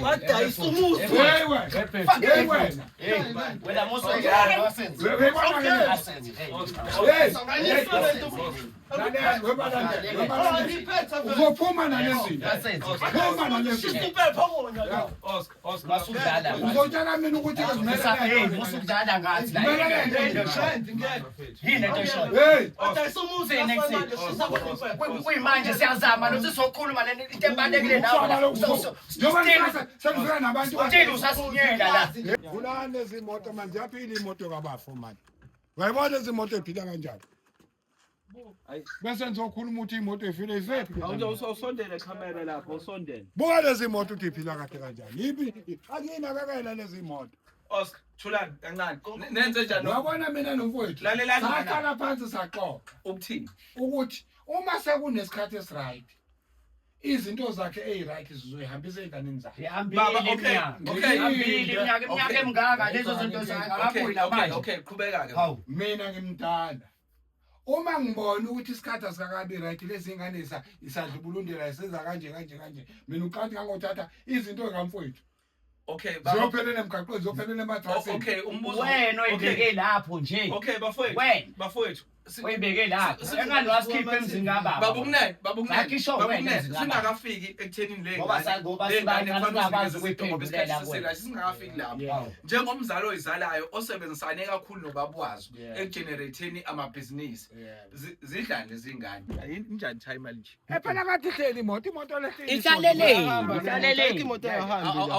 Wadayisa umuzi. Wena muso uzophuma nalezinto uzotshela mina ukuthi musudlala ngathi kuyimanje siyazama nokuthi sokhuluma lento into ebalekile nawe sengifika nabantu usasinyela la vula lezi moto manje yaphila imoto kabafu manje uyayibona lezi moto ephila kanjani bese ngizokhuluma ukuthi imoto efile isephi Usondele camera lapho usondele. buka lezi moto ukuthi iphila kahle kanjani yipi akinakekela lezi moto Oscar Thulani kancane. Nenze njani? wabona mina nomfowethu Lalela saqala phansi saqoqa ukuthini? ukuthi uma sekunesikhathi esiright izinto zakhe eziright zizoyihambisa ezinganeni zakhe Baba okay iminyaka emingaka lezo zinto zakabuyi namanje okay qhubeka ke. mina ngimntanda uma ngibona ukuthi isikhathi asikakabi right lezi ingane isadlubulundela isenza kanje mina uqathi ngangothatha izinto zamfowethu Okay baba. ziyophelela emgaqweni ziyophelela ematrasini Okay umbuzo. wena oyibeke lapho nje Okay bafowethu. Wena. Bafowethu. oyibeke lapho engani wasikhipha emzini kababa Babunene. Akisho wena Singakafiki ekuthenini le ngoba singakwazi ukuyiphendulela kuwena singakafiki lapho. Njengomzali oyizalayo osebenzisane kakhulu nobabwazo ekugenerateeni amabhizinisi. Zidlane lezingane. Injani time nje? ephela kathi ihleli imoto lehleli ihlalele Imoto ayihambi.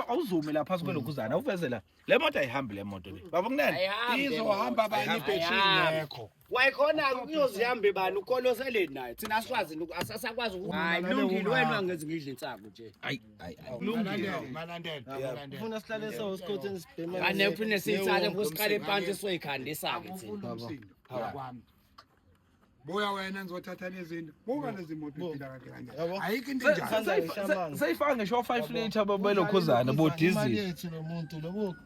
Awuzume la phansi kwelokhuzana. Uveze la. Le moto ayihambi le moto le. Babunene. izohamba bani ibheshini ngekho wayikhona uyozihamba bani ukholosele naye thina sikwazi asasakwazi hayi lungile wena angeze ngidle insako nje malandela ufuna sihlale so isikhotheni sibhema ane uphinde siyithale kusiqale phansi soyikhandisa ke thina kwami buya wena ngizothatha lezinto buka lezi moto iphila kahle kanjani ayikho into enjalo Sayifaka ngisho 5 liter belokhuzana bo diesel. yethu nomuntu lobuko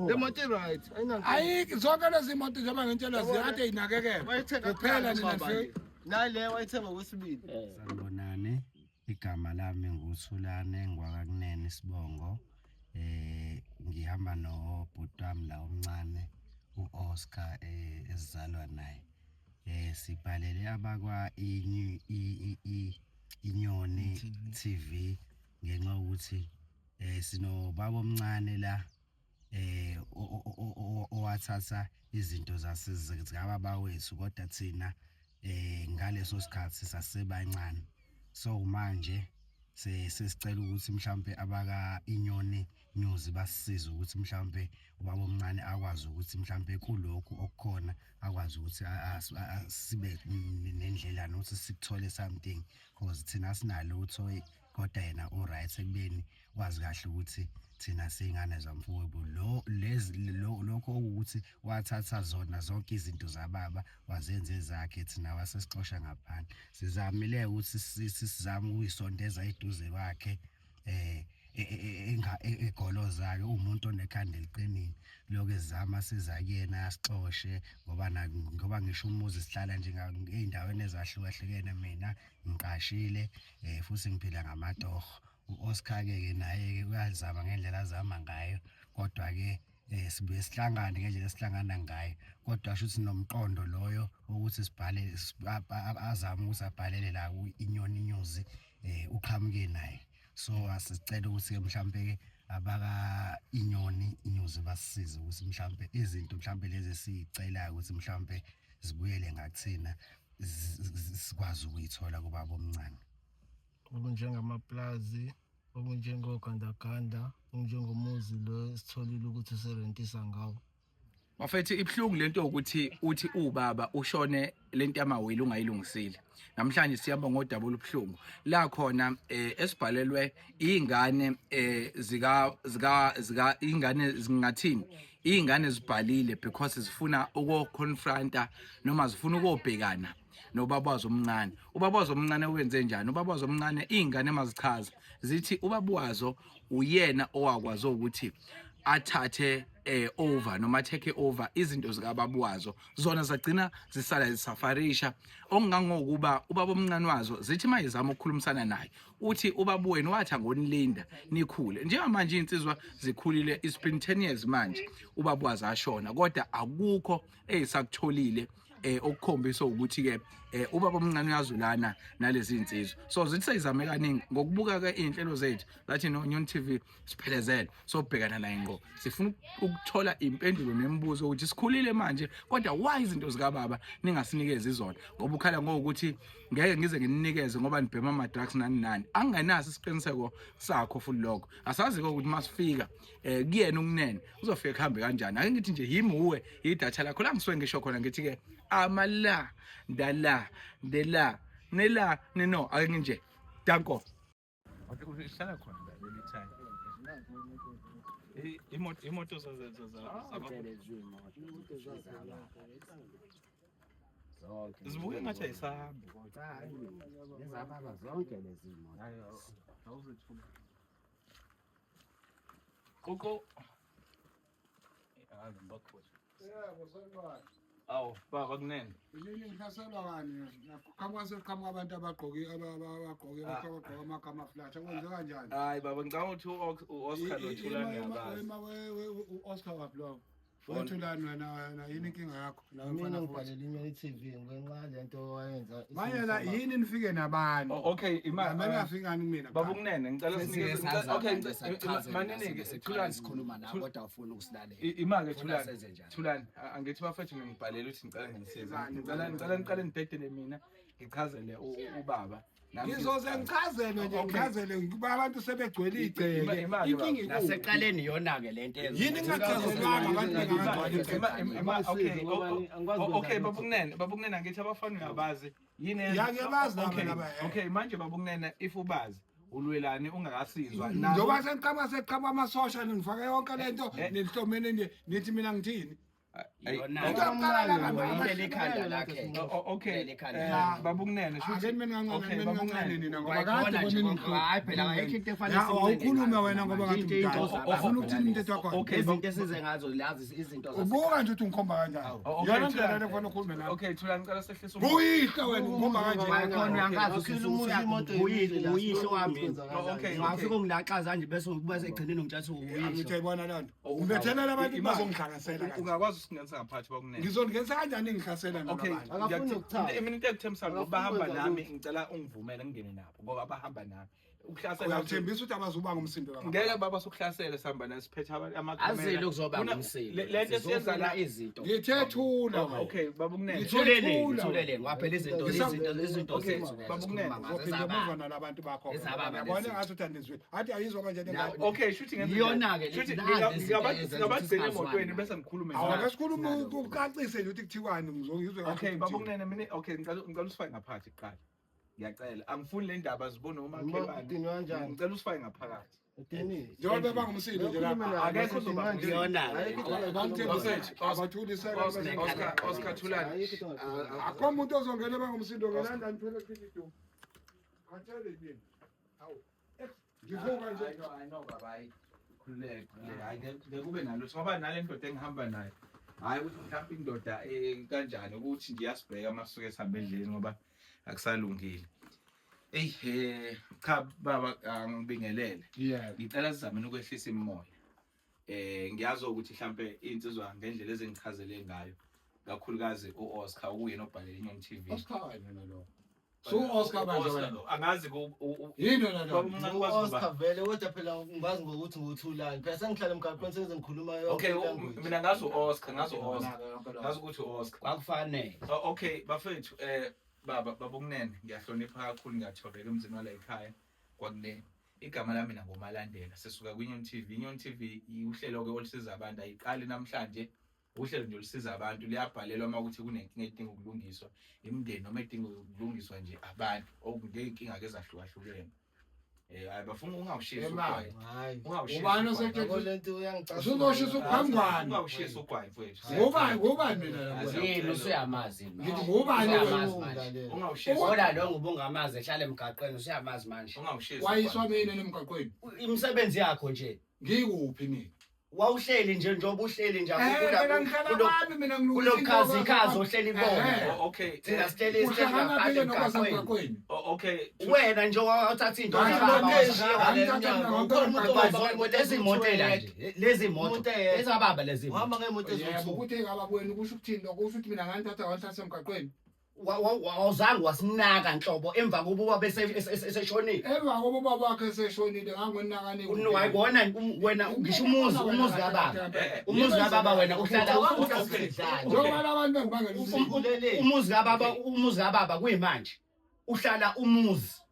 the motor right ayikho zonke lezi moto njengoba ngentshela ziyade inakekela kuphela nina nale wayithenga kwesibili sanibonani igama lami nguThulane ngwakakunene Sibongo ngihamba nobhuti wami la omncane uOscar esizalwa naye sibhalele abakwa inyoni TV ngenxa ukuthi sinobaba omncane la owathatha izinto zikababa wethu kodwa thina ngaleso sikhathi sasebancane so manje sesicela ukuthi mhlambe abaka inyoni news basisize ukuthi mhlambe ubaba omncane akwazi ukuthi mhlambe kulokho okukhona akwazi ukuthi sibe nendlela nokuthi sikuthole something because thina sinalutho kodwa yena alright ekubeni wazi kahle ukuthi thina singane zamfowethu lokho ukuthi wathatha zona zonke izinto zababa wazenze zakhe thina wasesixosha ngaphandle sizamile ukuthi sizame ukuyisondeza eduze kwakhe egolozake umuntu onekhanda eliqinile lokho ezama sizakuyena asixoshe ngoba ngisho umuzi sihlala nje eindaweni ezahlukahlukene mina ngiqashile futhi ngiphila ngamatoho uOscar ke naye uyazama ngendlela azama ngayo kodwa ke sibuye sihlangane ngendlela esihlangana ngayo kodwa shuthi nomqondo loyo ukuthi sibhale azama ukuthi abhalele la inyoni news uqhamuke naye so asicela ukuthi mhlambe ke abaka inyoni news basisize ukuthi mhlambe izinto mhlambe lezi sicela ukuthi mhlambe zibuyele ngakuthina sikwazi ukuyithola kubaba omncane okunjengamaplazi okunjengogandaganda okunjengomuzi lo esitholile ukuthi serentisa ngawo Mafethi ibhlungu lento ukuthi uthi ubaba ushone lento yamawili ungayilungisile. Namhlanje siyamba ngodaba olubhlungu. La khona esibhalelwe ingane zika ingane zingathini? Ingane zibhalile because zifuna ukuconfronta noma zifuna ukubhekana nobabazo omncane. Ubabazo omncane wenze njani? Ubabazo omncane ingane emazichaza zithi ubabazo uyena owakwazi ukuthi athathe over noma take over izinto zikababa wazo zona zagcina zisala zisafarisha okungangokuba ubaba omncane wazo zithi mayizama ukukhulumisana naye uthi ubaba wenu wathi angonilinda nikhule njengamanje insizwa zikhulile is 10 years manje ubaba wazo ashona kodwa akukho esakutholile okukhombisa ukuthi ke ubaba omncane uyazulana nalezi insizwa so zithi sayizame kaningi ngokubuka ke inhlelo zethu lathi no Nyoni TV siphelezele so ubhekana naye ngqo sifuna ukuthola impendulo nemibuzo ukuthi sikhulile manje kodwa why izinto zika baba ningasinikeze izona ngoba ukhala ngokuthi ngeke ngize nginikeze ngoba nibhema ama drugs nani angenaso isiqiniseko sakho futhi lokho asazi ukuthi masifika kuyena unene uzofika ehambe kanjani ake ngithi nje yimi uwe idatha lakho la ngisuke ngisho khona ngithi ke amala ndala ndela nela neno ake nje danko uhlala khona leli time imoto zibuke ngathi ayisahambi Ngizababa zonke lezi moto. Koko awu baba kunene yini ngihlaselwa kani qhamuka abantu abagqoke ama-camouflage akwenze kanjani hayi baba ngicabanga ukuthi u-Oscar lothulani yabazi u-Oscar waphi lowo Wethulani wena yini inkinga yakho mina ngibhalela iNyoni TV ngenxa lento owayenza manje la yini nifike nabani okay imali mina ngafika mina baba kunene ngicela sinikeze okay manene Thulani sikhuluma nawe kodwa ufuna ukusilalela. imali Thulani angithi bafethu ngibhalele ukuthi ngicela ngisize ngicela niqale nibhedele mina ngichazele ubaba ngizoze ngichazele nje ngichazele kuba abantu sebegcwele igceke inkingi Naseqaleni yona ke lento eyenza. yini ngachazelwanga abantu okay baba kunene angithi abafana uyabazi yini yabazi nabo okay manje baba kunene if ubazi ulwelani ungakasizwa njengoba seqhama amasosha nifake yonke lento nihlomene nithi mina ngithini Leli khanda lakhe. okay baba kunene ake mina ngancane nina ngoba Khona kade nje bonini hayi phela ayikho into efanele awukhulume wena ngoba ngathi mdala ufuna ukuthini into yakho okay izinto esize ngazo lazi izinto ubuka nje ukuthi ungikhomba kanjani yona ndlela lekufana ukukhulume nawe okay Thulani ngicela sehlisa buyihle wena ungikhomba kanje khona angazi ukhuluma imoto uyihlo wami. okay Ngafika ungilaxaza nje bese egcineni ngitshathi uyihlo. ngiyayibona lento umbethelela abantu bazongihlanganisela ungakwazi usingenza ngaphathi bakunene ngizongenza kanjani ngihlasela okay Akafuni ukuthaba. mina into ekuthembisa ngoba bahamba nami ngicela ungivumele ngingene nabo ngoba bahamba nami ukuhlasela uyathembisa ukuthi abazuba ngumsindo wakho ngeke baba sokuhlasela sihamba nasiphethe amakamera Azile kuzoba ngumsilo. lento esiyenza la izinto. ngithethula okay baba kunene Thuleleni waphela izinto Okay, zethu. Baba Kunene, ngoba nalabantu bakho yabona ngathi uthandizwe athi ayizwa manje okay shuthi ngenza Iyona ke shuthi lezi ngabagcina emotweni bese ngikhulume nawe awakasikhuluma ukucacise nje ukuthi kuthiwani ngizongizwe okay baba kunene mina okay ngicela usifake ngaphathi kuqala ngiyacela angifuni le ndaba zibone Udini kanjani? ngicela usifake ngaphakathi Udini. njengoba bangumsindo nje lapha akekho uzoba abathuliseka Oscar Thulani akho umuntu ozongena bangumsindo ngelanda niphele kithu kathele yini awu ngivuka nje I know baba khuleke hayi ngeke nalo ngoba nale ndoda engihamba nayo hayi ukuthi mhlawumbe indoda kanjani ukuthi nje yasibheka amasuke esihambe endleleni ngoba akusalungile cha baba angibingelele ngicela sizame ukwehlisa imimoya ngiyazi ukuthi mhlambe insizwa ngendlela ezengichazele ngayo kakhulukazi uOscar ukuyena obhalele iNyoni TV Oscar wena lo so Oscar manje wena angazi yini wena lo Oscar vele kodwa phela ngibazi ngokuthi nguThulani phela sengihlala emgaqweni senze ngikhuluma okay mina ngazi uOscar ngazi ukuthi uOscar Kwakufanele. okay bafethu baba kunene ngiyahlonipha kakhulu ngiyathobeka emzini wala ekhaya kwakunene igama lami mina ngomalandela sisuka kwiNyoni TV iNyoni TV uhlelo ke olusiza abantu ayiqali namhlanje uhlelo nje olusiza abantu liyabhalelwa uma ukuthi kunenkinga edinga ukulungiswa imindeni noma edinga ukulungiswa nje abantu okungenkinga ke ezahlukahlukene hayi bafuna ungawushisa ugwayi ubani osethe lento uyangicasula uzoshisa uphangwani ungawushisa ugwayi mfethu ngubani mina Yini usuyamazi. ngithi ngubani ungawushisa Kodwa lo ngubungamazi ehlala emgaqweni usuyamazi manje. ungawushisa wayiswa mina nemgaqweni Imisebenzi yakho nje. ngikuphi mina wawuhleli nje njengoba uhleli nje phela ngihlala kwami mina ngilungisa kulokhazi ohleli ibona Okay. thina sihleli uhlangana phela ngaphandle nokwasangqaqweni Okay. wena nje wathatha into lezi motela nje lezi moto ezababa lezi uhamba ngemoto yebo ezothuka ukuthi engababweni kusho ukuthini lokho kusho ukuthi mina nganthatha wanthatha emgaqweni awuzange wasinaka nhlobo emva kokuba bese eseshonile emva koba ubaba wakhe eseshonile ngangonakani wayibona wena ngisho umuzi kababa wena uhlala njengoba abantu bengibangela umuzi kababa kuyimanje uhlala umuzi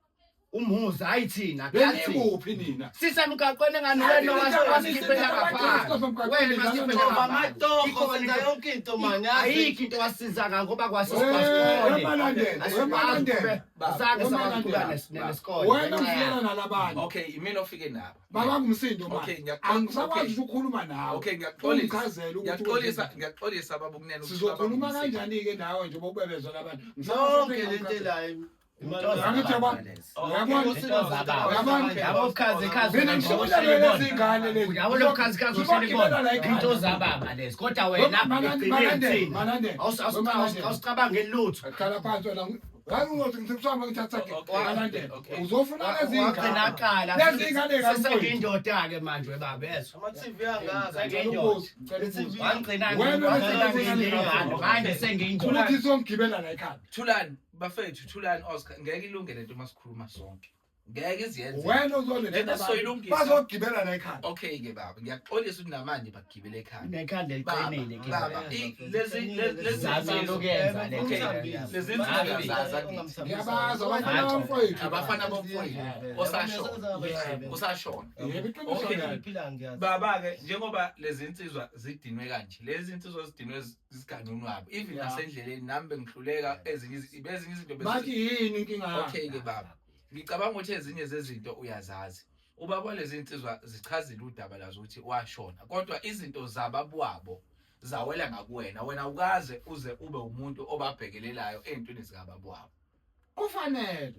hayi thina bengikuphi nina sisemgaqweni engani wena wasikhiphela ngaphandle wena wasikhipha amatoho wenza yonke into manje ayikho into wasisiza ngoba azange sabakhulana nesikole wena uhlala nalabanye Okay, imina ofike nabo. baba ngumsindo Okay, manje angisakwazi ukukhuluma nawe Okay, ngiyaxolisa baba ukunene sizokhuluma kanjani ke nawe nje bobebezwa labantu yonke lento elayo into zababa lezi kodwa wena awusicabangeli lutho khala phansi wena ngathi ngisekuhamba ngithatha uzofuna lezi ingane sesengiyindoda ke manje baba yeso ama-TV angazi manje sengiyindoda ukuthi songibela la ekhaya Thulani bafethu Thulani Oscar ngeke ilunge lento masikhuluma sonke. Ngeke iziyenze. wena uzoletha bazogibela la ekhaya Okay ke baba ngiyaxolisa ukuthi namanje bagibele ekhaya. nekhanda eliqinile ke Baba lezi zazinto kuyenza lezi ngiyabaza abafana bamfowethu abafana bomfowethu usashona. Baba ke njengoba lezi insizwa zidinwe kanje lezi insizwa zidinwe isiganquni wabo even nasendleleni nami bengihluleka ezinye izinto bathi yini inkinga yakho Okay ke baba ngicabanga ukuthi ezinye zezinto uyazazi ubaba lezi insizwa zichazile udaba lazo ukuthi washona kodwa izinto zababwabo zawela ngakuwena wena ukaze uze ube umuntu obabhekelelayo ezintweni zikababwabo kufanele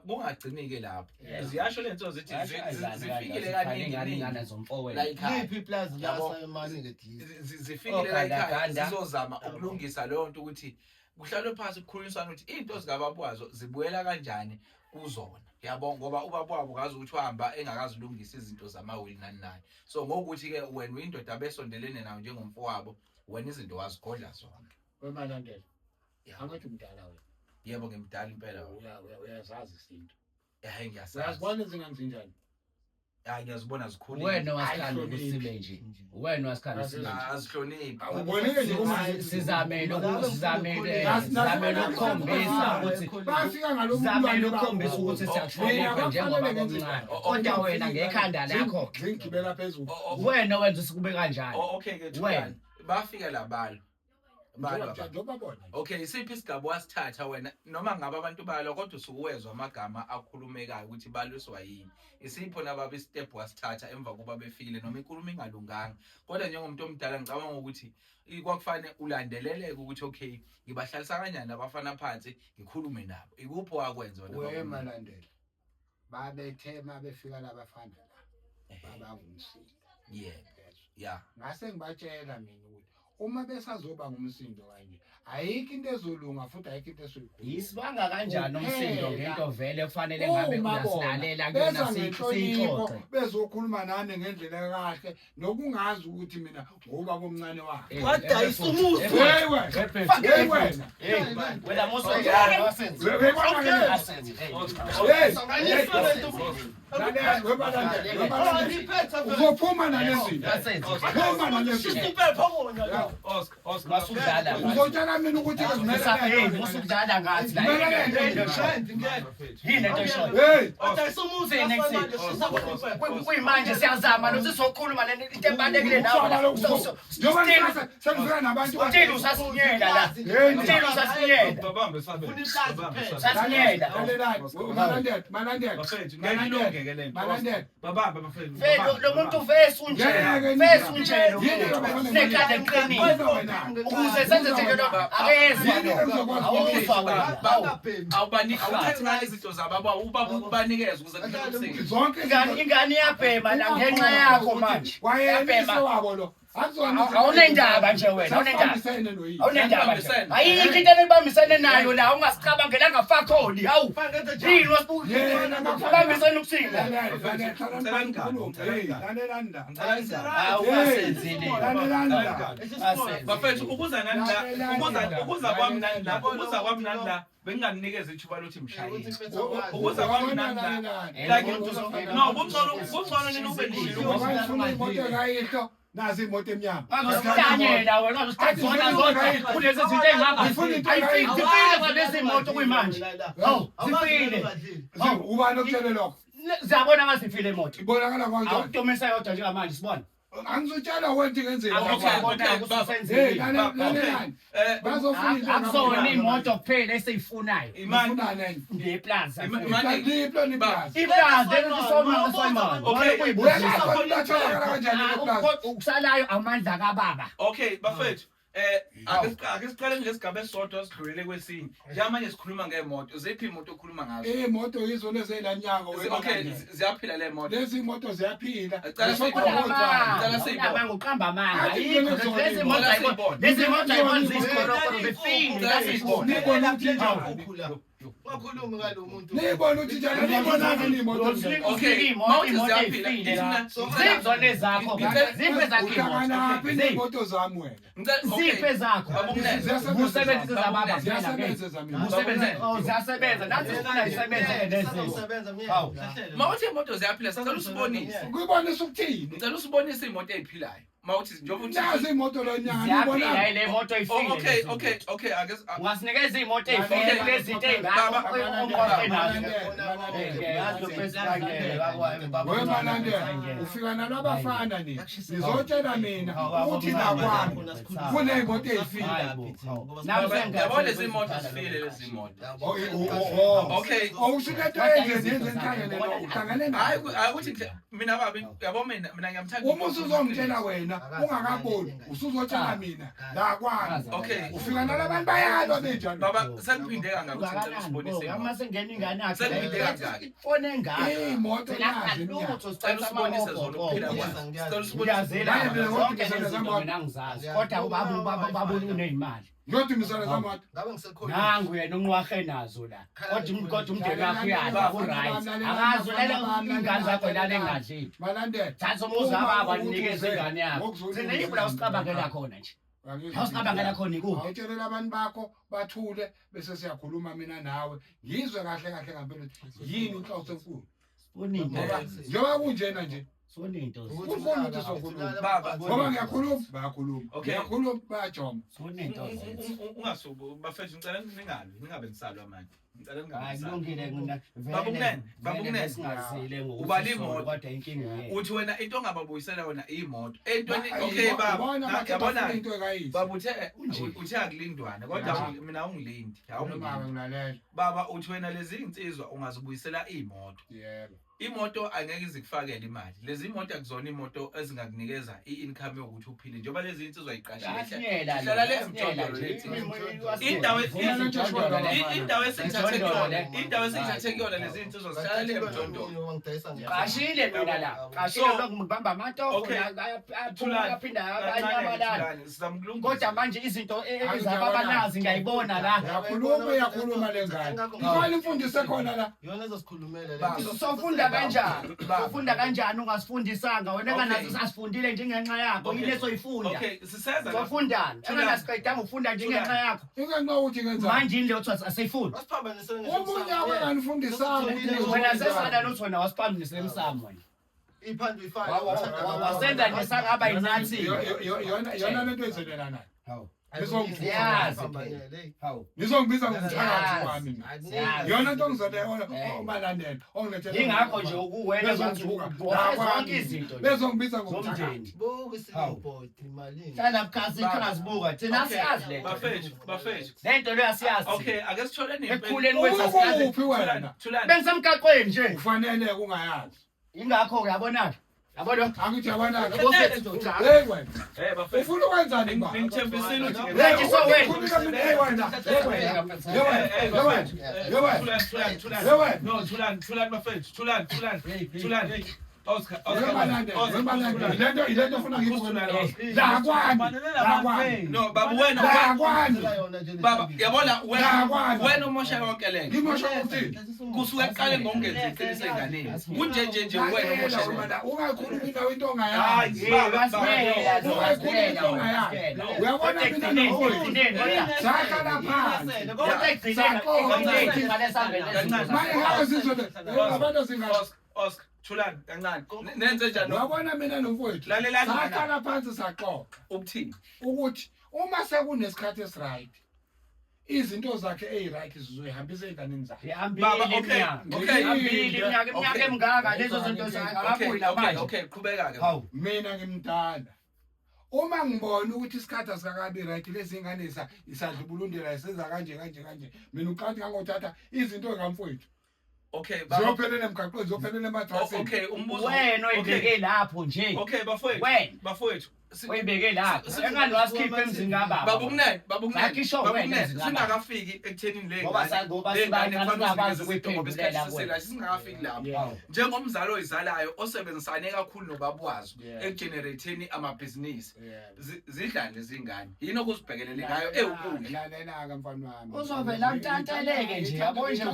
kungagcini ke lapho ziyasho lento zithi zifikile kaningi zomfowethu like iplazi lasa emani zifikile la ekhaya zizozama ukulungisa leyo nto ukuthi kuhlalwe phansi kukhulunyiswana ukuthi into zikababwazo zibuyela kanjani kuzona yabonga ngoba ubabwabo kazi ukuthi uhamba engakazilungisa izinto zamawili nani so ngokuthi ke wena uyindoda besondelene nawe njengomfowabo wena izinto wazigodla zonke wemalandela angathi umdala wena yebo ngimdala impela uyazazi izinto hayi ngiyasazi uyazibona izinganzinjani hayi ngiyazibona zikhulu wena wasikhala ukusibe nje wena wasikhala usibe azihloniphi uboneke nje uma sizamele ukukhombisa ukuthi bafika sizamele ukukhombisa ukuthi siyakuhlonipha njengoba omncane kodwa wena ngekhanda lakho ngigibela phezulu wena wenza sikube kanjani okay ke Thulani bafika labalo babona okay isiphi isigaba wasithatha wena noma ngabe abantu balo kodwa usukuwezwa amagama akhulumekayo ukuthi balwiswa yini isipho nababa istep wasithatha emva kuba befikile noma inkulumo ingalunganga kodwa njengomuntu omdala ngicabanga ukuthi kwakufanele ulandeleleke ukuthi okay ngibahlalisa kanjani abafana phansi ngikhulume nabo ikuphi wakwenza wena wemalandela babethema befika labafana la baba ngumsindo yeah ngase ngibatshela mina ukuthi uma besazoba ngumsindo kanje ayikho into ezolunga futhi ayikho into esoyikhuluma yisibanga kanjani umsindo ngento vele kufanele ngabe uyasilalela kuyona siyixoxe bezokhuluma nani ngendlela kahle nokungazi ukuthi mina ngoba bomncane wakhe wadayisa umuzi wena mosojana wasenze uzophuma nalezinto uzotshela mina ukuthi musudlala ngathi la yini into esho wadayisa umuzi kuyimanje siyazama nokuthi sokhuluma le into ebalekile nawe sekufika nabantu uthini usasinyela la uthini usasinyela lo muntu vesu nje nekhanda eqinile ukuze senze thina awubathi ngale izinto zababa ubanikeza ukuze kuqinisekise zonke ingane iyabhema la ngenxa yakho manje wayeyise wabo lo awunendaba nje wena awunendaba ayikho into enibambisene nayo la ungasicabangelanga fakholi hawu yini wasibambisene ukusinda bafethu ukuza kwami nani la benginganikeza ithuba lokuthi mshayeli ukuza kwami nani la like no kuncane nina ube ndishilo nazi imoto emnyama akusihlanyela wena uzithathona zonke kulezi zinto engaka ayifike ngalezi moto kuyimanje hawu zifile ubani okutshele lokho ziyabona ngazifile imoto ibonakala kanjani awudomisa yodwa njengamanje sibona angizotshela wena ingenzeka akusona imoto kuphela esiyifunayo imani ngeplaza ukusalayo amandla kababa okay bafethu ake siqale ngesigaba esisodwa sigqibele kwesinye njengamanje sikhuluma ngemoto ziphi imoto okhuluma ngazo imoto yizona ezilanyanga okay ziyaphila le moto lezi imoto ziyaphila ngokuqamba amanga lezi moto ayibona zisikoro befile wakhuluma ngalo muntu nibona ukuthi njalo nibona imoto okay imoto ziyaphila zizone zakho ziphe zakho imoto zami wena ziphe zakho usebenzisa zababa ziyasebenza nathi sifuna isebenze usebenza mawuthi imoto ziyaphila sicela usibonise ukubonisa ukuthini ngicela usibonise imoto eziphilayo mawuthi njengoba uthi nazi imoto lo nyanga ziyaphila ile moto ifile okay ungasinikeza imoto eyifile lezinto ezingaka wemanande ufika nalabafana ni nizotshela mina ukuthi nakwami kuneyimoto ezifile yabona lezi moto zifile lezi moto okay awusulethe enzenze enhlangene lo uhlangane hayi ukuthi mina babi yabo mina ngiyamthanda uma usuzongitshela wena ungakaboni usuzotshela mina la kwami okay ufika nalabantu bayalwa benjani baba sengiphinde kangaka ukuthi ngicela usibonise uma sengena ingane yakhe sengiphinde kangaka ifone engaka imoto nazi ngicela usibonise zona ukuphila kwazo ngicela usibonise uyazela zonke lezi zinto mina ngizazi kodwa ubabona uneyimali ngothi misana zamoto ngabe ngisekhona nangu yena unqwahe nazo la kodwa umndeni wakho uyadla ku-right akazi ulalela ingane zakho lale engadlile malandela thatha umuzi wababa ninikeze ingane yakho thina yiphi la usicabangela khona nje awusicabangela khona ikuphi ngitshelela abantu bakho bathule bese siyakhuluma mina nawe ngizwe kahle kahle ngempela yini inhloso enkulu njengoba kunjena nje soninto ufuna ukuthi sokhuluma baba ngoba ngiyakhuluma bayakhuluma okay ngiyakhuluma bayajoma soninto ungasubo bafethu ngicela ningabe nisalwa manje ngicela hayi ningabe kulungile mina babumnene singazile ngokuthi ubali imoto kodwa inkinga yethu uthi wena into ongababuyisela wona imoto entweni okay baba yabona into ekayisi baba uthe akulindwane kodwa mina ungilindi awungilindi baba uthi wena lezi insizwa ungazibuyisela imoto yebo imoto angeke izikufakele imali lezi imoto akuzona imoto ezingakunikeza i-income yokuthi uphile njengoba lezi insizwa ayiqashile hlala le emjondolo lethi indawo esithathe kuyona lezi insizwa zihlala le emjondolo qashile mina la qashile lokubamba amatoho aphinda abanyamalala kodwa manje izinto ezababanazi ngiyayibona la yakhuluma lengane ikhona imfundiso khona la yona ezosikhulumela sofunda kanjani ufunda kanjani ungasifundisanga wena enganazo sasifundile njengenxa yakho yile soyifunda okay siseza sofundani enganasiqedanga ufunda njengenxa yakho ingenxa ukuthi ngenza manje yini leyothi asayifunda wasiphambanisene omunye akanifundisanga wena sesana nothi wena wasiphambanisa emsamo wena iphandwe ifaka wasenza nesangaba inathi yona lento enzelelana hawo nizongibiza ngomthakathi wami yona nto ngizoleona umalandela ingakho nje ukuwena zonke izinto bezongibiza ngomthakathi hlala bukhasi ikhasibuka thina siyazi le bafethu lento leyo asiyazi okay ake sithole ekukhuleni kwethu asiyazi uphi wena bengisemgaqweni nje kufanele kungayazi ingakho uyabona Yabona? Angithi yabona. Bafethu. Hey wena. bafethu. Ufuna ukwenzani ba? Ngithembisile ukuthi Lethi so wena. Hey wena. Hey wena. Hey wena. Hey wena. No, Thulani bafethu. Thulani. Oscar. Ilento ufuna ngikuthi. La kwani. No, baba wena La kwani. baba yabona wena umosha yonke le. Ngimosha ukuthi. Kusuka eqale ngokungenzi iqiniso enganeni. Kunje wena umosha yonke. Ungakhulumi nawe into ongayazi. Uyabona mina nomfowethu. Sakhala phansi. Manje ngabe sizwe abantu singazi. Oscar Thulani kancane. Nenze njani? Uyabona mina nomfowethu. Lalelani. Sakhala phansi saxoxa. Ukuthini? Ukuthi uma sekunesikhathi esiright izinto zakhe eziright sizoyihambisa ezinganeni zakhe. Baba okay. Iminyaka emingaka lezo zinto zakabuyi namanje. Okay, qhubeka ke. Hawu. Mina ngimthanda. Uma ngibona ukuthi isikhathi asikabi right lezi ingane isadlubulundela isenza kanje. Mina uqathi ngangothatha izinto ekamfowethu. Okay, baba. Ziyophelela emgaqweni, ziyophelela ematrasini. Okay, umbuzo. Wena oyibeke lapho nje. Okay, bafowethu. Wena. Bafowethu. Oyibeke lapho. Engani wasikhipha emzini kababa. Babunene. Wena Singakafiki ekuthenini le ngoba sibangana ngakwazi ukuyiphendulela singakafiki lapho. Njengomzali oyizalayo osebenzisane kakhulu nobabwazo ekugenerateeni amabhizinisi. Zidlane zingane. Yini okuzibhekelele ngayo ewukudla. Lalela ke mfana wami. Uzovela mtanteleke nje yabo nje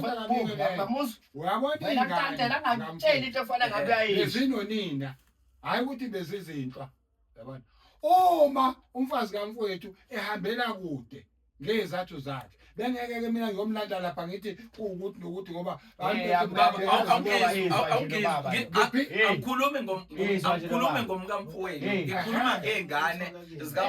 bamuzi. Uyabona Wena mtantela angakutshela into efana ngabe uyayisho. Bezinonina. Hayi ukuthi bezizinhlwa. Yabona. Uma umfazi kamfowethu ehambela kude ngezathu zakhe bengeke ke mina ngiyomlanda lapha ngithi ukuthi nokuthi ngoba Akukhulume ngomkamfowenu. Ngikhuluma ngezingane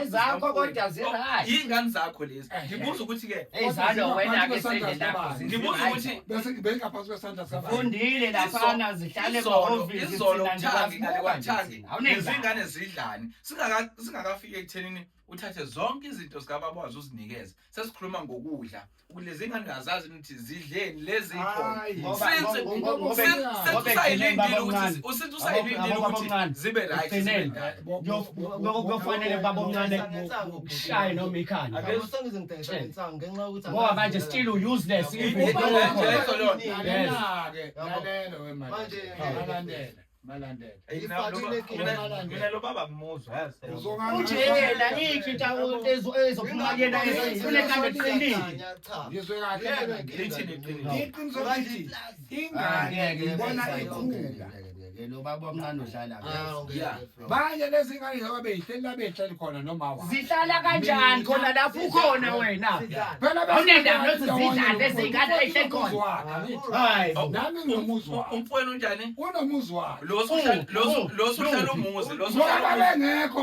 zakho kodwa zirayi. Yingane zakho lezi. Ngibuza ukuthi ke ezalo wena ke sendela. ngibuza ukuthi bese ngibengaphansi kwesandla sabanye. Fundile lafana zihlale bahofisi izolo Thangi ngale kwaThangi. Izingane zidlani. Singakafika ekuthenini uthathe zonke izinto zikababwazi uzinikeze. Sesikhuluma ngokudla. Lezi ngane ngazazi ukuthi zidleni lezi ikhona. Usithi usayilindile ukuthi zibe right. Kufanele babomncane kushaye noma ikhanda. Ngoba manje still useless even Lalela wemali. Malandela. Mina lo baba ngimuzwa yazi. Ujela ikhi into ezophuma kuyena ezilekande eqinile. Ngizwe kahle. Iqiniso lithi ingane ngibona ikhula. Lo baba omncane udlala Manje lezi ngane zobe ihleli behleli khona noma wa. zihlala kanjani khona lapho ukhona wena. Phela Awunendaba nokuthi zidlala lezi ngane ehleli khona. Hayi. Nami ngomuzwa. Umfowenu njani? Unomuzwa. Lo sohlala umuzi, Bengekho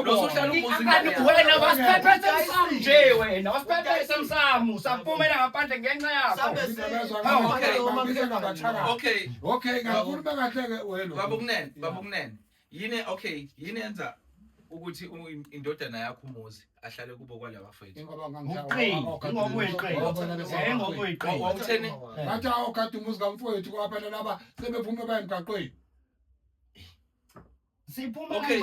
Wena wasiphethe emsamu nje wena. Wasiphethe emsamu. Saphumela ngaphandle ngenxa yakho. Okay. Okay, ngakhuluma kahle ke wena. Babunene. Yini yenza ukuthi indodana yakho umuzi ahlale kubo kwalaba bafethu. Wawutheni? Bathi awukade umuzi kamfowethu kwaphela laba sebephume bayemgaqweni. Siphuma Okay.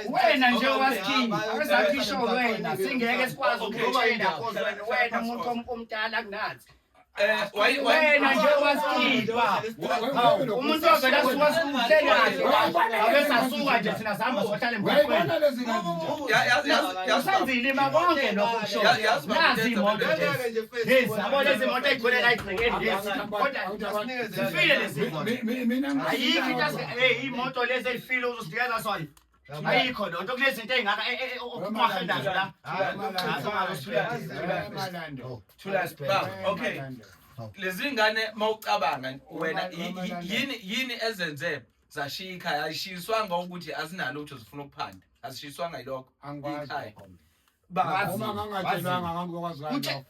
Wena nje wasikini akazakhisho wena singeke sikwazi ukutshela cause wena umuntu omdala kunathi. Wena nje wasikipha. Umuntu ovela siwasukuhlelayo. Abesasuka nje sina sihamba sohlala emgaqweni. Wayibona lezi ngane. Usenzile makonke lokho kusho. Nazi imoto nje. Yes, yabo lezi moto ayigcwele la igcingeni lezi. Kodwa zifile lezi moto. Mina Ayikho into imoto lezi elifile uzosidikeza sona. Ayikho lonto kulezi zinto ezingaka okumahendazo la. Okay. Lezi ngane mawucabanga wena yini ezenze zashiya ikhaya ayishiswanga ukuthi azinalo ukuthi zifuna ukuphanda. Azishiswanga yilokho. angikwazi. Baba Uma ngangatshelwanga ngangikwazi kanjalo.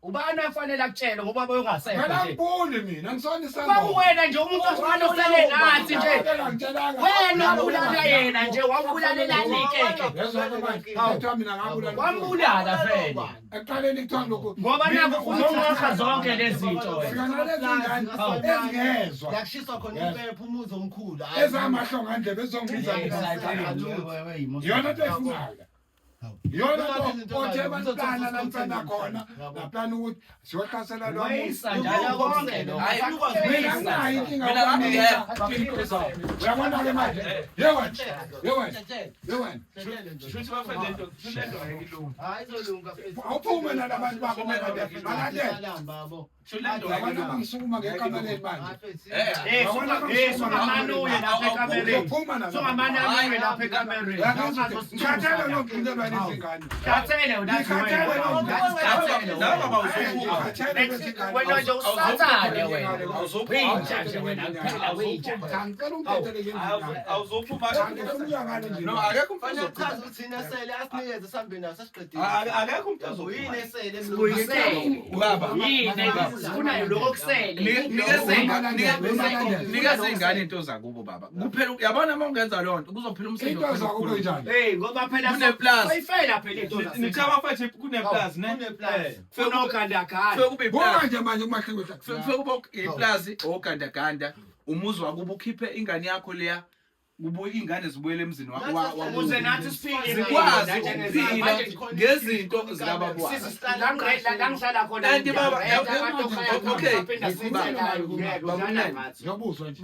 Ubani afanele akutshele ngoba bayongasekho Phela nje. ngibuli mina ngisona Kwakuwena nje umuntu osifana usele nathi nje. Wena wabulala yena nje wabulalela likeke. Yezwa manje kuthiwa mina ngabulala. Wambulala vele. Ekuqaleni kuthiwa lokho. Ngoba naku uzongakha zonke lezi zinto wena. Sika nalezi ngane ezingezwa. Yakushiswa khona impepho umuzi omkhulu. Ezamahlonga ndlebe ezongiza yona into efunaka. Yona nto othe bantwana namfana khona naplana ukuthi siyohlasela lo Wayisa njalo konke lo. mina nginayo inkinga uyabona ke manje yewena Shuthi bafethu lento ayikilungi. Hayi izolunga mfethu. awuphume nalabantu bakho manje Babo. Shuthi lento abantu bangisukuma ngekameleni manje Sungamanuye lapha ekamereni. Sungamananuye lapha ekamereni. ngikhathele nokuqinelwa lezingane Kathele unathi wena nje usathane wena. Winja nje wena kuphela winja. ngicela umthetho ngezingane awuzophuma ngifuna ngane nje no akekho umuntu Manje ozophuma chaza ukuthi thina sele asinikeze sihambe naso sesiqedile. akekho umuntu Yini ozophuma esele Uyisele. baba Yini sifuna lokho kusele. nikeze ingane into zakubo baba kuphela yabona uma ungenza loo nto kuzophela umsindo into zakubo njani Ngoba phela Kuneplaza. sayifela phela into zayo. nichaba mfethu kuneplazi ne Funa ogandaganda. fike kube iplazi Bonke manje kumahlingo fike kube iplazi ogandaganda umuzi wakuba ukhiphe ingane yakho leya kubuye ingane zibuyele emzini Ukuze nathi siphile zikwazi ukuphila ngezinto zikababwana la ngihlala khona. Kanti baba, okay. Ngiyabuzwa nje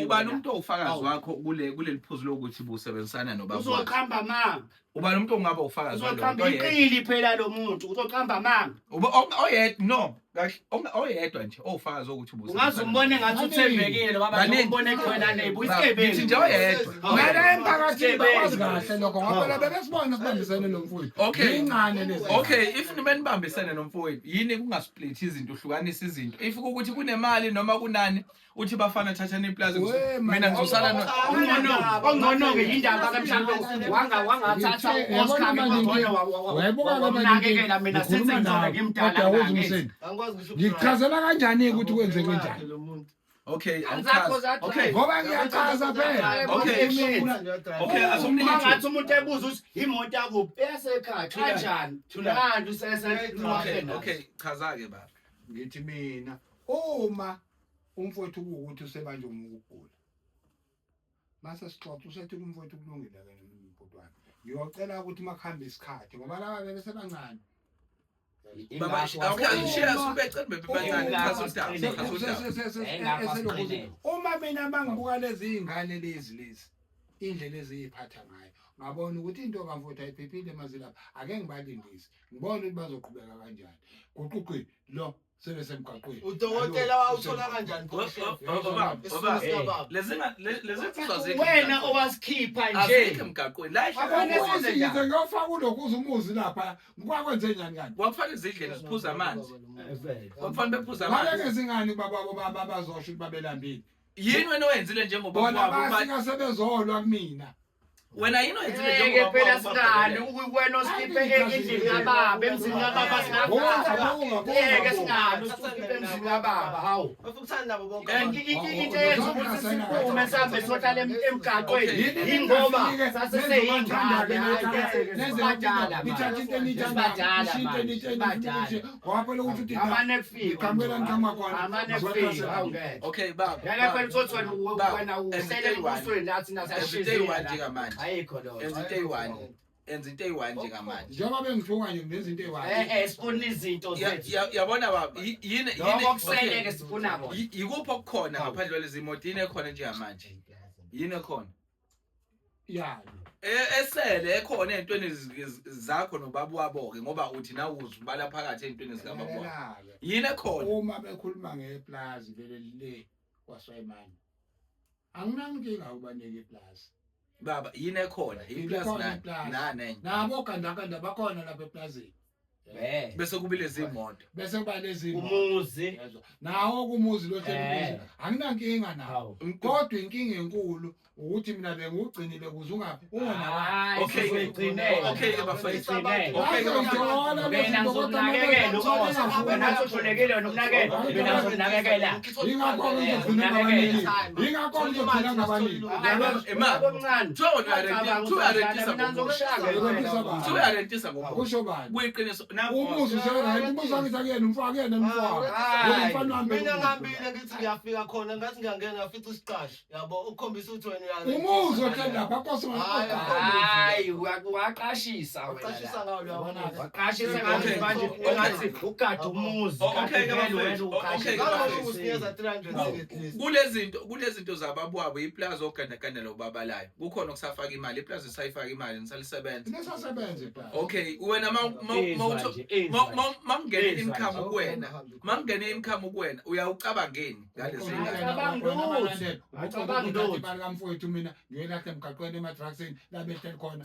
ubani umuntu owufakazi wakho kuleli phuzu lokuthi busebenzisana nobaba Uzoqhamba manga. ubani umuntu ongaba ufakazi Uzoqhamba iqili phela lo muntu. Uzoqhamba manga. oyedwa no oyedwa nje owufakazi ukuthi Ungaze umbone ngathi uthembekile ngoba umbone khona nebu ngithi nje oyedwa Ngale emphakathini bakwazi kahle lokho ngoba phela bebesibona sibambisene nomfowethu Okay. ingane lezi Okay, if nibenibambisene nomfowethu yini kungasplit izinto uhlukanisa izinto if ukuthi kunemali noma kunani uthi bafana thathana iplaza mina ngizosala ongcono ke indaba ke mhlawumbe wangathatha Oscar ngibona wamnakekela mina senze ngcono ngimdala ngakithi. Angikwazi ngisho. ngichazela kanjani ukuthi kwenzeke njani okay Okay. ngoba ngiyachaza phela okay asomnike Ngathi umuntu ebuza ukuthi imoto yakuphi esekhaya kanjani nandu okay chaza ke baba ngithi mina uma umfowethu ukuthi usebanje ukugula mase sixoxa usethi umfowethu kulungile ke umpotwana ngiyocela ukuthi makuhamba isikhathi ngoba laba bebesebancane baba okay share subecela bebancane chaza uma mina mangibuka lezi ingane lezi indlela eziyiphatha ngayo ngabona ukuthi into kamfowethu ayiphephile mazilapha ake ngibalindise ngibone ukuthi bazoqhubeka kanjani guquqi lo sebe semgaqweni Udokotela wawuthola kanjani wena owasikhipha azike nje emgaqweni la abonesize ngiyofaka ulokhuza umuzi lapha ngikwenze njani kanti kwakufanele zidlele siphuza amanzi kwakufanele bephuza amanzi baleke zingane baba bazosho ukuthi babelambile yini wena oyenzile njengoba bona kwabo basika sebezolwa kumina wena yini oyenzile ke njengoba phela singani wena usikhiphe endlini kababa emzini kababa singafaka singani usikhiphe emzini kababa hawu Bafukuthana nabo bonke. into yenza ukuthi siphume sihambe siyohlala emgaqweni ingoba saseseyingane amane kufika amane kufika hawu ngeke okay baba yake phela uthi wena usele embusweni lathi enzinto eyi-1 nje kamanje ayikho lo enzinto eyi-1 nje kamanje njengoba bengifunga nje nezinto eyi-1 sifuna izinto zethu yabona baba yini lokho kuseleke sifuna bona yikuphi okukhona ngaphandle kwalezi moto yini ekhona njengamanje yini ekhona yani esele ekhona ey'ntweni zakho nobaba wabo-ke ngoba uthi nawe uzubala phakathi ey'ntweni zikababa wabo yini ekhona uma bekhuluma ngeplazi vele le kwaSwayimani anginankinga ubanike iplazi baba yini ekhona iplasi nani nabo gandaganda bakhona lapha eplazini bese kubilezi imoto bese kuba lezi umuzi nawo kumuzi lo hleli anginankinga nawo kodwa inkinga enkulu ukuthi mina bengugcinile kuze ungaphi ungona Okay, okay, bafethu. Okay, mina ngizokunakekela umosa wena uhlulekile wena ukunakekela mina ngizokunakekela ingakho ngizogcina ngabanini ingakho ngizogcina ngabanini uyarentisa kusho bani kuyiqiniso umuzi userayini umuzi angizakuyena umfakene mfaka umfana wami mina ngihambile ngithi ngiyafika khona ngathi ngiyangena ngafica isiqashi yabo ukukhombisa ukuthi wena umuzi othanda lapha kosi hayi waqashisa waqashisa ngawo uyabona waqashisa ngathi manje engathi ugada umuzi usinikeza 300 kulezinto zababwabo iplaza ogandagandela ubabalayo kukhona okusafaka imali iplaza isayifaka imali nisalisebenza nesasebenza iplaza okay wena mangene income kuwena mangene income kuwena uyawucabangeni ngalezi imali kamfowethu mina ngiyelahla emgaqweni emadragsini labehleli khona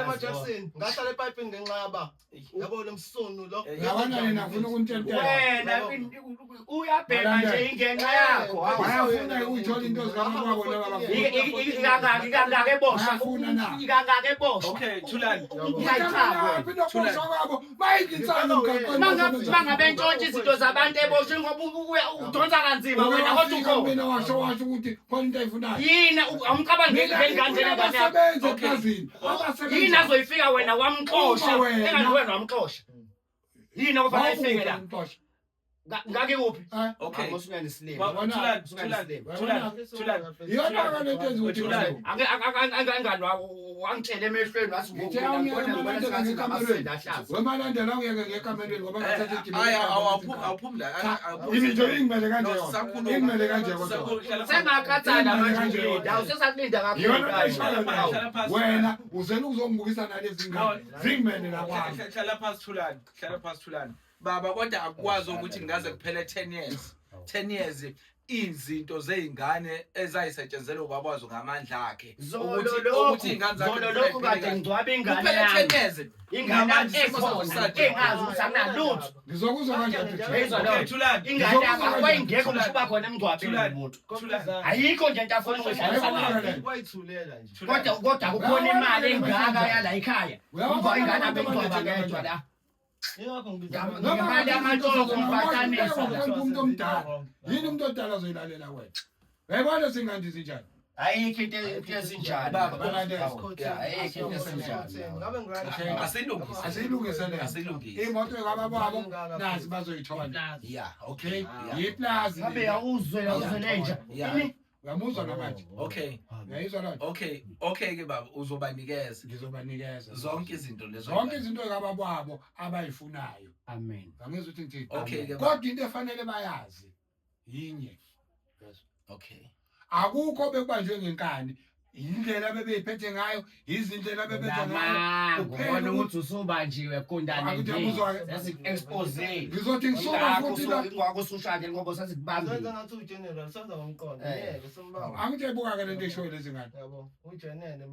emadragsini ngahlala epipini ngenxa yaba yabo lo msunu lo yabona yena ufuna ukuntshentela wena uyabheka nje ingenxa yakho bayafuna ukuthola into zikamababo laba ikangaka ebosha ikangaka ebosha okay thulani mangabe ntshontsha izinto zabantu ebosha ngoba udonsa kanzima wena kodwa ukho mina washo ukuthi khona into ayifunayo yina awumcabangeli kanjena abasebenza eplazini yini azoyifika wena wamxosha engathi wena wamxosha yini okufanele ifike la ngake kuphi okay ngosungane silimi yona akanentenzi ukuthi angangani wangitshela emehlweni wathi wemalandela uyeke ngekamereni ngoba ngathatha awuphumi la izinto ingimele kanje ingimele kanje sengakathana manje awusesakulinda kakhulu wena uzela ukuzongibukisa nalezi ngane zingimele lapha hlala phansi thulani baba kodwa akwazi ukuthi ngaze kuphele 10 years izinto zeingane ezayisetshenzelwa ubabwazo ngamandla akhe ukuthi ingane zakhe lokho kade ngcwaba ingane yami ingane engazi ukuthi akunalutho ngizokuzwa kanjani ingane yakho ayingekho kuba khona emngcwabeni umuntu ayikho nje into afuna ukuyidlalisa wayithulela nje kodwa kukhona imali engaka yala ekhaya ngoba ingane abengcwaba ngedwa la ngemali yamatoko umbatanisa umuntu omdala yini umuntu odala azoyilalela wena uyayibona singandi zinjani ayikho into ezinjalo baba ayikho into ezinjalo asilungise imoto yakababo nazi bazoyithola okay yiplaza ngabe yawuzwe lenja uyamuzwa namanje okay uyayizwa lonto okay ke baba uzobanikeza ngizobanikeza zonke izinto lezo zonke izinto yakababo abayifunayo amen angizwe ukuthi ngithini okay ke kodwa into efanele bayazi yinye okay akukho bekubanjwe ngenkani indlela bebeyiphethe ngayo izindlela bebethe ngayo ubona ukuthi usubanjiwe kundane nje sesi-expose ngizothi ngisuka futhi la ngwakusushade ngoba sasikubambile senza ngathi ugeneral senza ngomqondo ngeke simbawa angithi ebuka ke lento eshoyo lezi ngane yabo ujenene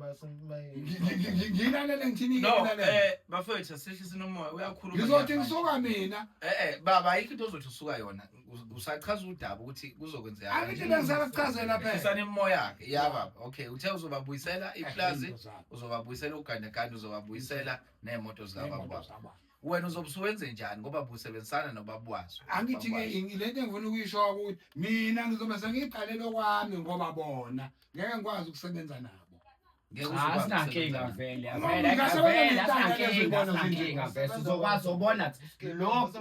ngilalele ngithini no ngilalele bafethu sihlisi nomoya uyakhuluma ngizothi ngisuka mina baba ayikho into ozothi usuka yona usachaza udaba ukuthi kuzokwenzeka angithi lengisala kuchazela phela isana imoya yakhe baba okay uthe uzobabuyisela iplazi uzobabuyisela ugandaganda uzobabuyisela nemoto zikababa wena uzobusuwenze njani ngoba busebenzisana nobabwazo angithi ke lento engifuna ukuyisho ukuthi mina ngizobe sengiqalele kwami ngoba bona ngeke ngikwazi ukusebenza nabo asinankinga vele asinankinga vele uzokwazi ubona lokhu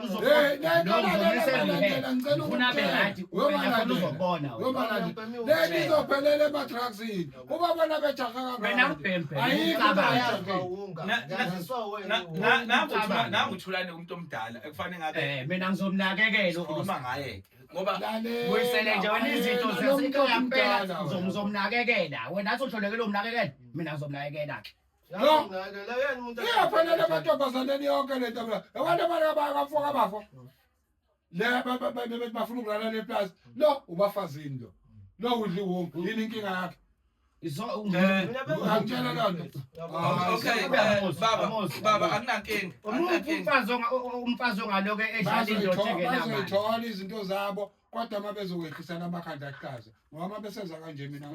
uzofuna berayithi wena uzobona leli izophelela emadragsini ubabona bejaha nanguthulane umuntu omdala ekufanele ngabe mina ngizomnakekela ukhuluma ngaye ngoba buyisele nje wena izinto zezinto yampela ngizomnakekela wena athi uhlolekele umnakekela mina ngizomnakekela ke iyaphelela amantombazaneni yonke lento abantu abafo kabafo le bafuna ukulala leplaza lo ubafazini lo udli wonke yini inkinga yakhe Angitshela lonto. Okay, baba akunankinga. Umfazi ongaloke edlala indoda engenamali. Bazoyithola izinto zabo kodwa uma bezokwehlisana amakhanda aqhaza ngoba uma besenza kanje mina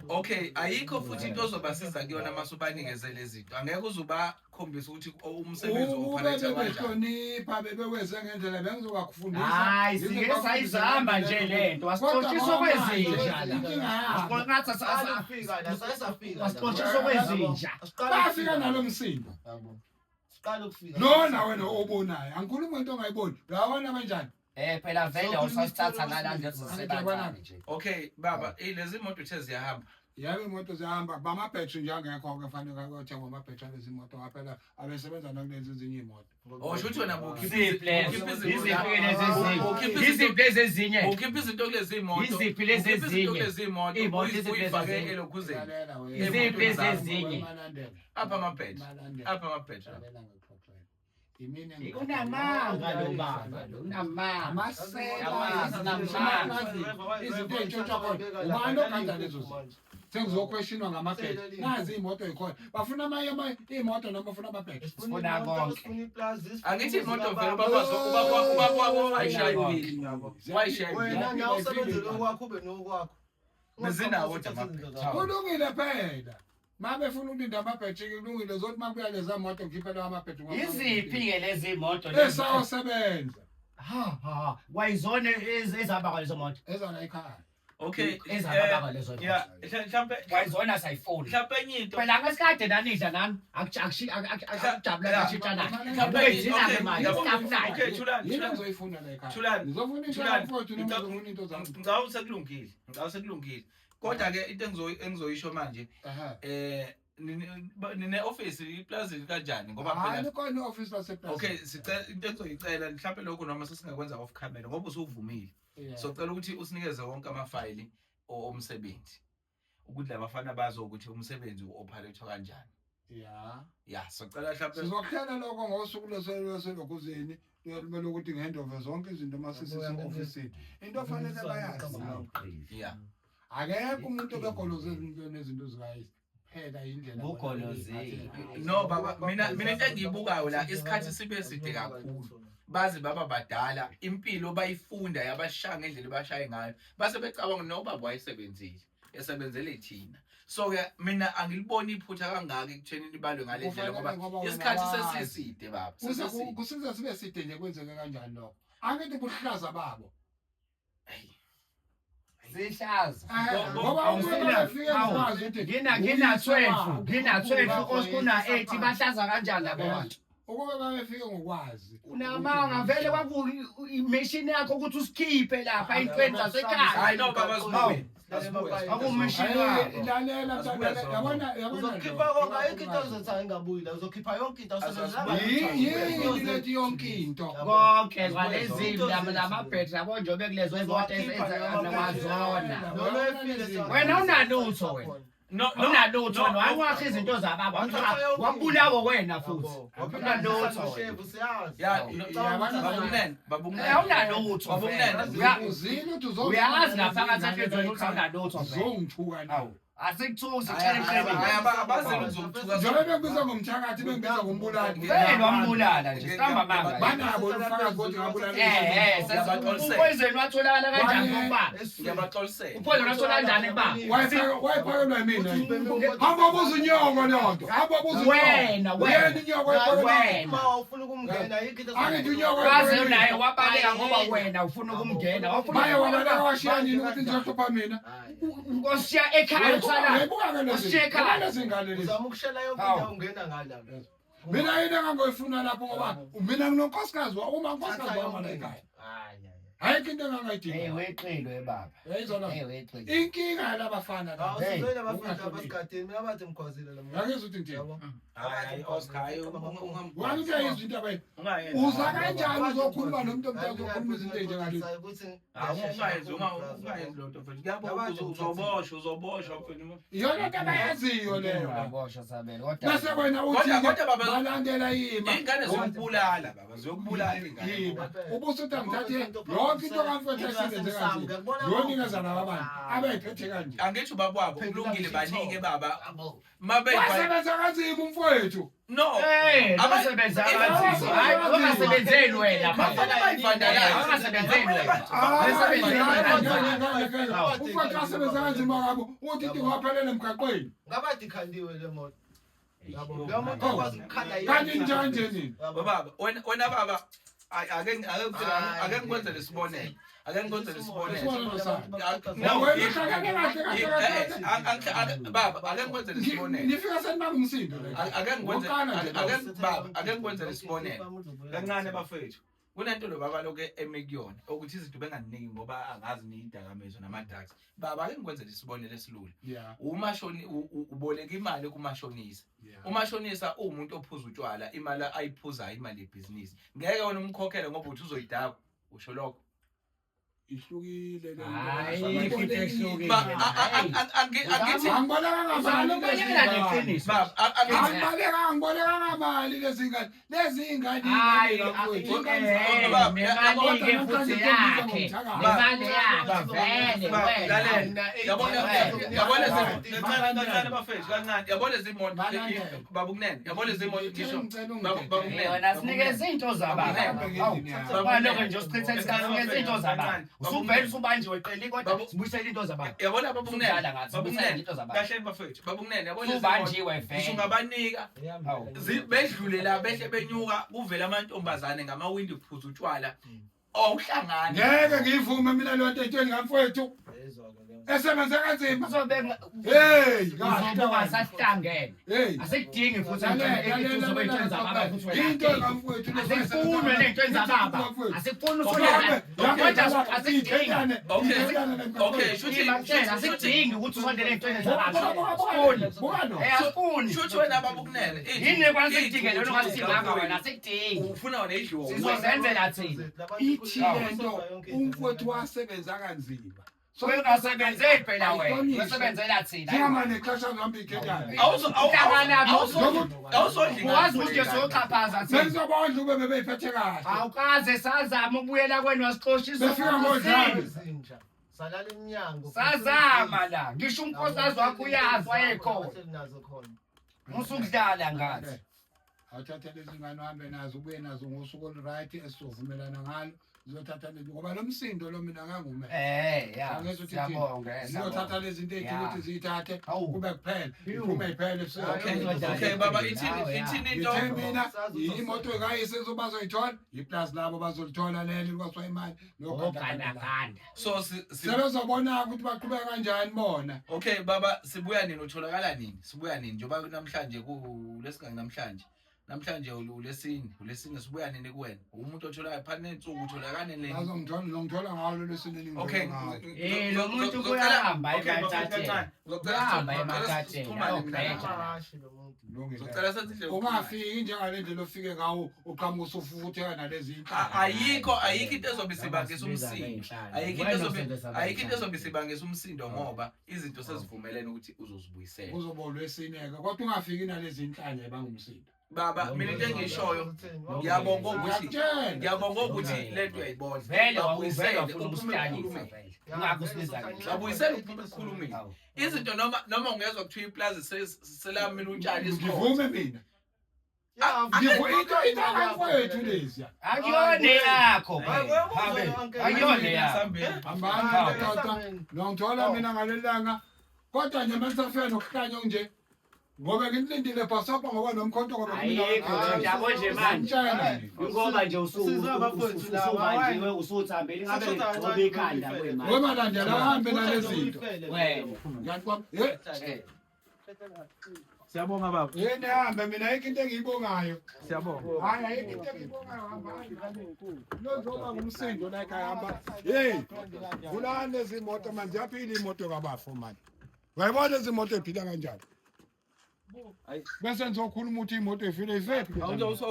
Okay, ayikho futhi into ozobasiza kuyona masubanikeze lezi zinto. Angeke uzubakhombisa ukuthi umsebenzi ophaletha kanjani. behlonipha bebewenze ngendlela bengizokufundisa. Hayi sike sayizama nje lento wasixotshiswa kwezinja la. Wasixotshiswa kwezinja. Bafika nalo msindo. Siqala ukufika. Lona wena obonayo angikhuluma into ongayiboni. Uyabona kanjani? Phela vele usasithatha ngala nje sisebenza nje. Okay, baba, lezi moto uthe ziyahamba. Yabo imoto zihamba bama-battery nje angekho ke fanele kakuthengwa ama-battery alezi moto ngaphela abesebenza nakulezi ezinye imoto. Oh, shuthi wena Iziphi lezi ezinye? ukhipha izinto kulezi imoto. Iziphi lezi ezinye? Kulezi imoto uyifake elokhuzeni. Iziphi lezi ezinye? Apha amabhetri. Apha amabhetri. Unamanga lo baba, unamanga. Amasela izinto ey'ntshontsha khona ubani oganda lezo zinto sengizokweshinwa ngama-battery nazi iy'moto ey'khona bafuna amanye iy'moto noma bafuna ama-battery. Sifuna konke. Angithi imoto vele ubaba wayishayile. Wena nawe usebenzele okwakho ube nokwakho. Bezinawo amabhetri. Kulungile phela ma befuna ukulinda ama-battery kulungile zokuthi ma kubuya leza moto ngikhiphe lawo ama-battery. Iziphi-ke lezi moto? Esayosebenza Wayizona ezihamba lezo moto. ezona ekhaya. Okay, Ezihamba lezo moto. yeah, mhlambe Wayizona sayifuni. mhlambe enye into. Phela ngesikade nanidla nami akujabula nishintshana. Okay, Thulani. Yini engizoyifuna la ekhaya? Thulani. Ngizofuna into Thulani. yamfowethu noma ngizofuna into zami. Ngicabanga sekulungile. Kodwa ke into engizoyisho manje nine office iplaza kanjani ngoba Hayi phela khona i-office laseplaza. okay sicela into engizoyicela mhlawumbe lokho noma sesingakwenza off camera ngoba usuvumile so cela ukuthi usinikeze wonke amafayili omsebenzi ukuthi labafana bazo ukuthi umsebenzi uoperate kanjani. Yeah, so cela mhlawumbe Sizokuhlela lokho ngosuku lweselokuzeni kumele ukuthi ngihandove zonke izinto masisise-ofisini. Into ofanele bayazi. yeah. Akekho umuntu obegoloze izinto nezinto zikayise. Phela indlela. Ugolozile. No baba mina into engiyibukayo la isikhathi sibe side kakhulu. Bazi baba badala impilo bayifunda yabashaya ngendlela bashaye ngayo base becabanga nobaba wayesebenzile esebenzele thina. So ke mina angiliboni iphutha kangaka ekutheni libalwe ngale ndlela ngoba isikhathi sesiside baba. Kusiza sibe side nje kwenzeke kanjani lokho. Angithi buhlaza babo. Sihlaza. Ngoba umuntu afike ngikwazi ukuthi Ngina 12 osikuna 8 bahlaza kanjani labo bantu? ukube babefike ngokwazi. Unamanga vele kwaku imachine yakho ukuthi usikhiphe lapha ey'ntweni zasekhaya. Hayi no baba sibuye. Akumachine wakho. Lalela yabona Uzokhipha konke ayikho into ozothi ingabuyi la uzokhipha yonke into osebenzela. yini lethi yonke into. Konke kwalezimo lamabhetri yabo njengoba kulezo imoto ezenza namazona. Wena unalutho wena. No Unalutho wena wakwakha izinto zababa. Wabulawo wena futhi. Unalutho. yeah babumnene Awunalutho. Uzile ukuthi Uyazi lapha ngasaphezulu ukuthi awunalutho. uzongithuka nawe. Asikuthuki sicela emhlabeni. abazi ukuzomthuka Njengoba bengibiza ngomthakathi bengibiza ngombulali. Vele wambulala nje. Sihamba manga. Banabo ufakazi ukuthi ngabulala. Upoison watholakala kanjani kubaba? ngiyabaxolisela Upoison watholakala kanjani kubaba? Wayiphakelwa yimina. Hamba buza unyoko lonto. Hamba buza Wena inyoko wayiphakelwa. Uma ufuna ukumngena ayikho into Angithi unyoko Wazi unaye wabaleka ngoba wena ufuna ukumngena. Baye wabaleka washiya nini ukuthi ngizohlupha mina. Ngoshiya ekhaya usala. Ushiya ekhaya. Mina uzama ukushela yonke into ungena ngala. yini engangoyifuna lapho ngoba mina nginonkosikazi uma unkosikazi wami la ekhaya. Ayikho into engangayidinga. Weqilwe baba. Yayizona. Weqilwe. Inkinga yalabafana la. Awusizwele abafana abasigadeni mina bathi mkhwazile la muntu. Yakuzwa ukuthi ngithini. hayi Oscar Wani kuyayizwa into abayi. Uza kanjani uzokhuluma nomuntu omdala uzokhuluma izinto ezinjengalezi. ungayenzi lonto mfethu kuyaboshwa uzoboshwa mfethu. Iyona into abayaziyo leyo. Ngabosha sabela. Bese wena uthi Kodwa baba balandela yima. ingane zokubulala baba zokubulala ingane. Yima. Ubusuthi angithathe yonke into kamfethu esebenze kanje yonikazana abantu abayiphethe kanje angithi ubabwabo kulungile banike baba wasebenza kanzima umfowethu no abasebenza kanzima hayi ungasebenzeli wena bafana bayivandalayo ungasebenzeli wena umfowethu asebenza kanzima ngabo uthi ingaphelele emgaqweni Ngabadi khandiwe le moto. Yabo. Oh. Lo muntu okwazi ukukhanda kanti njanje nini baba wena baba ake ngikwenze lesibonelo ake ngikwenze lesibonelo baba ake ngikwenze lesibonelo nifika senibanga umsindo ake ngikwenze lesibonelo kancane bafethu kunento lo baba lokho emekuyona ukuthi izinto benganiniki ngoba angazi niyidakamezwe nama-drugs baba ake ngikwenze lesibonelo esilula umashoni uboleka imali kumashonisa umashonisa umuntu ophuza utshwala imali ayiphuzayo imali yebhizinisi ngeke wena umkhokhele ngoba uthi uzoyidakwa usho lokho ihlukile le angithi angiboleka ngamali lezi ngane yabona zimoto babukunene yabona zimoto ngisho yona sinikeza into zababa lokho nje usichitha isikhathi sinikeza into zababa usuvela usubanjiwe qeli kodwa sibuyisela into zababa yabona babukunene kahle bafethu babukunene yabona ubanjiwe vele usungabanika bedlule la behle benyuka kuvela amantombazane ngamawindi kuphuza utshwala awuhlangane ngeke ngivume mina le nto entweni ngamfowethu esebenza kanzima hey ungasahlangene asekudingi futhi into ngamfowethu asifuni lento enzababa asifuni usondela asikudingi okay shuthi asikudingi ukuthi usondele lento enzababa asifuni shuthi wena babukunene yini kwansikudinge lona ungasinganga wena asikudingi ufuna wona idliwo sizozenzela thina ithi lento umfowethu wasebenza kanzima ungasebenzeli phela wena usebenzela thina njengamanje exesha ngihamba ikhetane wazi ukuthi nje soxhaphaza sengizobondla ube bebeyiphethe kahle awukaze sazama ukubuyela kwenu wasixoshisa befika ngodlame salala eminyango. sazama la ngisho unkosikazi wakho uyazi wayekhona musukudlala ngathi awuthatha lezi ngane uhambe nazo ubuye nazo ngosuku oluright esizovumelana ngalo zizothatha lezi ngoba lo msindo lo mina ngangume siyabonga zizothatha lezi zinto ethi ukuthi ziyithathe kube kuphela iphume iphele okay baba ithini into mina imoto ekayise ezobazoyithola iplus labo bazolithola leli likwaswa imali nogandaganda so sebezobona ukuthi baqhubeka kanjani bona okay baba sibuya nini utholakala nini sibuya nini njengoba namhlanje kulesiganga namhlanje ulesine sibuya nini kuwena umuntu otholakala phana nensuku utholakane le ngithola ngawo lesinini okay lo muntu kuyahamba emakhatheni uyahamba emakhatheni ngicela senze ungafiki njengale ndlela ofike ngawo uqhamuka usufutheka nalezi inhlaka ayikho into ezobe sibangisa umsindo ayikho into ezobe sibangisa umsindo ngoba izinto sezivumelene ukuthi uzozibuyisela uzobolwe esineke kodwa ungafiki nalezi inhlanya ebangumsindo baba mina into engishoyo ngiyabonga ukuthi lento uyayibona vele wawuvela ufuna umsihlanyisa vele ngakho sibiza babuyisela ukukhuluma izinto noma ungezwa kuthiwa iplaza selamina utshani ngivume mina into akwethu lezi akuyona yakho akuyona yakho ambani tata nongithola mina ngalelanga kodwa nje masafika nokuhlanya nje ngoba ngilindile pasapha ngoba nomkhonto ngoba ayikho yabo nje manje ngoba nje usubanjiwe usuthambele ngabe ngcoba ikhanda kwemali ngoba landela hambe nalezi zinto wena ngiyakwam siyabonga baba yena hambe mina ayikho into engiyibongayo siyabonga hayi ayikho into engiyibongayo hamba lozoba ngumsindo la ekhaya hamba hey kulana lezi moto manje yaphila imoto kabafo manje wayibona lezi moto ephila kanjani bese ngizokhuluma ukuthi imoto efile ifephi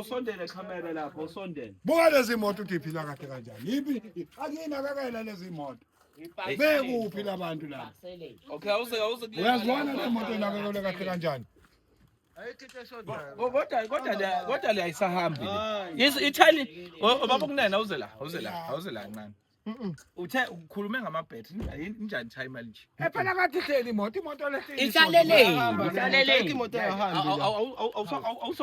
usondele camera lapho usondele buka lezi moto ukuthi iphila kahle kanjani yipi akinakekela lezi moto bekuphi labantu la okay uyazibona le moto inakekelwe kahle kanjani kodwa le ayisahambi ithali baba kunene awuze la kancane uthe ukhulume ngama-battery injani time nje phela kathi ihleli imoto lehleli Ihlaleleni. Imoto yahambi la.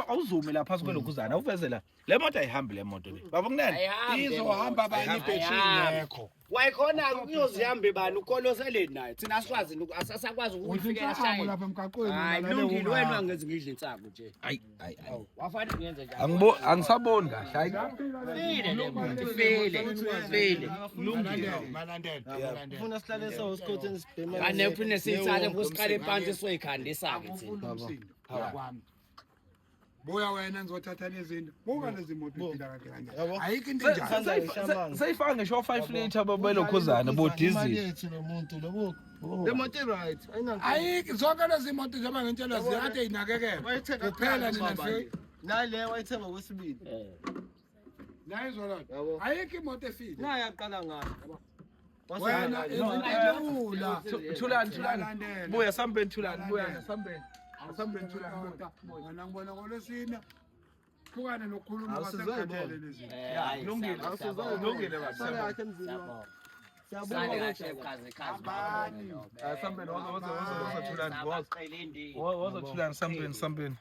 awuzume la phasi kwelokhuzana awuveze la le moto ayihambi le moto le baba kunene izohamba bani ibhetri ngekho Wayikhona uyozihambe bani ukoloseleni naye. Thina asikwazi asasakwazi ukufikela uthamo shayini. lapha emgaqweni Hayi kulungile wena angenzi ngidla insako nje. ayi Wafanele ngiyenze njalo. angisaboni kahle hayi File le muntu file. malandela Ufuna sihlale sawo isikhotheni sibhema. Anephine siyithathe ngosiqale phansi soyikhandisa ke thina. kwami buya wena ngizothatha lezinto buka lezi moto iphila kahle kanjani Yabo. ayikho into enjalo seyifaka ngisho 5 liter belokhuzana bodizili Yethu lo muntu lo. Le moto right. Ayinanto. ayikho zonke lezi moto njengoba ngintshela ziyade inakekela kuphela nina nje Nale wayithenga kwesibili. nayizolona Yabo. ayikho imoto efile Naye aqala ngayo. wena ezinqula thulani buya sambeni thulani buya sambeni wena ngibona kolesine hlukane nokukhuluma Awusizwe kwasekhatele lezi kulungile kulungile baba Sala yakhe emzini wakho. Sale kahle kazi abani sambeni woza thulani woza thulani sambeni